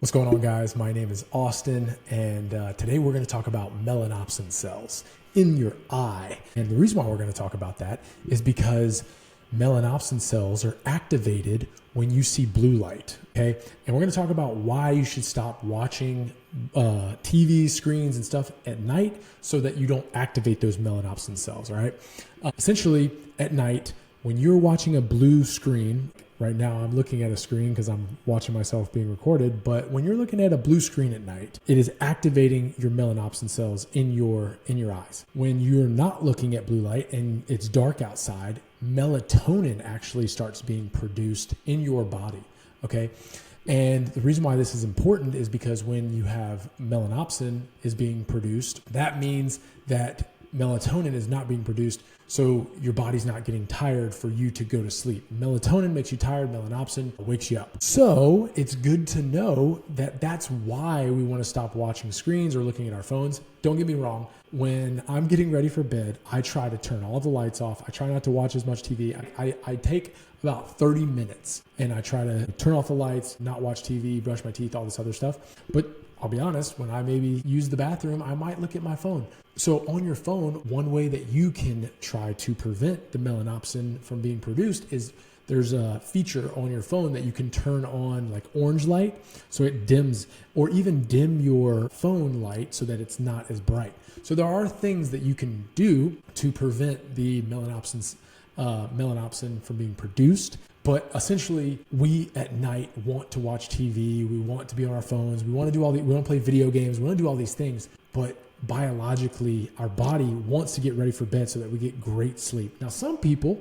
What's going on, guys? My name is Austin, and today we're going to talk about melanopsin cells in your eye. And the reason why we're going to talk about that is because melanopsin cells are activated when you see blue light, okay? And we're going to talk about why you should stop watching TV screens and stuff at night so that you don't activate those melanopsin cells, all right? Essentially, at night, when you're watching a blue screen, right now I'm looking at a screen because I'm watching myself being recorded, but when you're looking at a blue screen at night, it is activating your melanopsin cells in your eyes. When you're not looking at blue light and it's dark outside, melatonin actually starts being produced in your body, okay? And the reason why this is important is because when you have melanopsin is being produced, that means that melatonin is not being produced, so your body's not getting tired for you to go to sleep. Melatonin makes you tired, melanopsin wakes you up. So it's good to know that that's why we want to stop watching screens or looking at our phones. Don't get me wrong, when I'm getting ready for bed, I try to turn all the lights off. I try not to watch as much TV. I take about 30 minutes and I try to turn off the lights, not watch TV, brush my teeth, all this other stuff. But I'll be honest, when I maybe use the bathroom, I might look at my phone. So on your phone, one way that you can try to prevent the melanopsin from being produced is there's a feature on your phone that you can turn on like orange light so it dims, or even dim your phone light so that it's not as bright. So there are things that you can do to prevent the melanopsin from being produced. But essentially, we at night want to watch TV, we want to be on our phones, we want to play video games, we want to do all these things, but biologically, our body wants to get ready for bed so that we get great sleep. Now, some people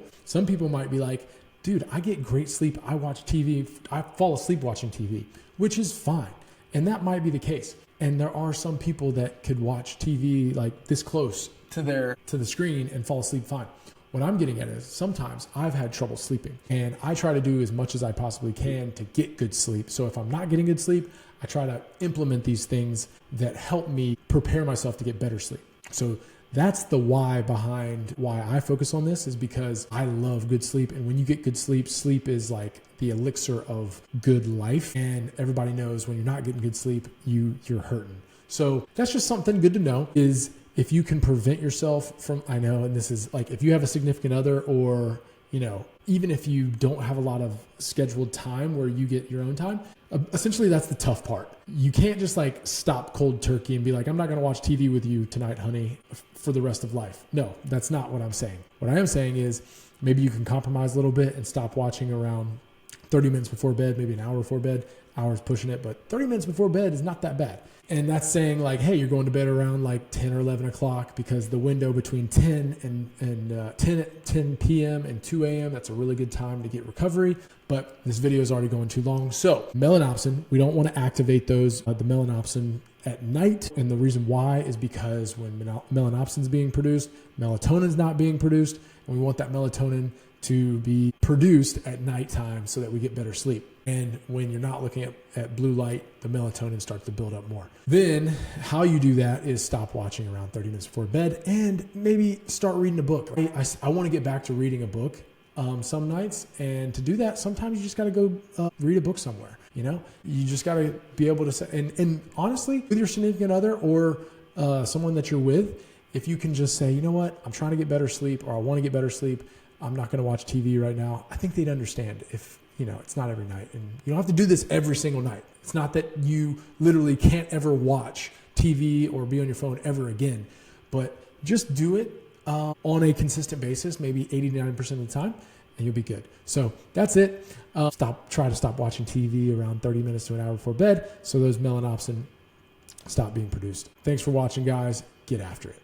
might be like, dude, I get great sleep, I watch TV, I fall asleep watching TV, which is fine. And that might be the case. And there are some people that could watch TV like this close to the screen and fall asleep fine. What I'm getting at is sometimes I've had trouble sleeping, and I try to do as much as I possibly can to get good sleep. So if I'm not getting good sleep, I try to implement these things that help me prepare myself to get better sleep. So that's the why behind why I focus on this, is because I love good sleep. And when you get good sleep, sleep is like the elixir of good life. And everybody knows when you're not getting good sleep, you're hurting. So that's just something good to know, is if you can prevent yourself from, I know, and this is like if you have a significant other, or, you know, even if you don't have a lot of scheduled time where you get your own time, essentially that's the tough part. You can't just like stop cold turkey and be like, I'm not going to watch TV with you tonight, honey, for the rest of life. No, that's not what I'm saying. What I am saying is maybe you can compromise a little bit and stop watching around 30 minutes before bed, maybe an hour before bed. Hours pushing it, but 30 minutes before bed is not that bad. And that's saying like, hey, you're going to bed around like 10 or 11 o'clock, because the window between 10 and 10 p.m. and 2 a.m., that's a really good time to get recovery. But this video is already going too long. So melanopsin, we don't want to activate the melanopsin at night. And the reason why is because when melanopsin is being produced, melatonin is not being produced. And we want that melatonin to be produced at nighttime so that we get better sleep. And when you're not looking at blue light, the melatonin starts to build up more. Then how you do that is stop watching around 30 minutes before bed and maybe start reading a book. I want to get back to reading a book some nights. And to do that, sometimes you just got to go read a book somewhere. You know, you just got to be able to say, and honestly, with your significant other or someone that you're with, if you can just say, you know what, I'm trying to get better sleep, or I want to get better sleep, I'm not going to watch TV right now, I think they'd understand. If, you know, it's not every night, and you don't have to do this every single night. It's not that you literally can't ever watch TV or be on your phone ever again, but just do it on a consistent basis, maybe 89% of the time, and you'll be good. So that's it. Try to stop watching TV around 30 minutes to an hour before bed so those melanopsin stop being produced. Thanks for watching, guys. Get after it.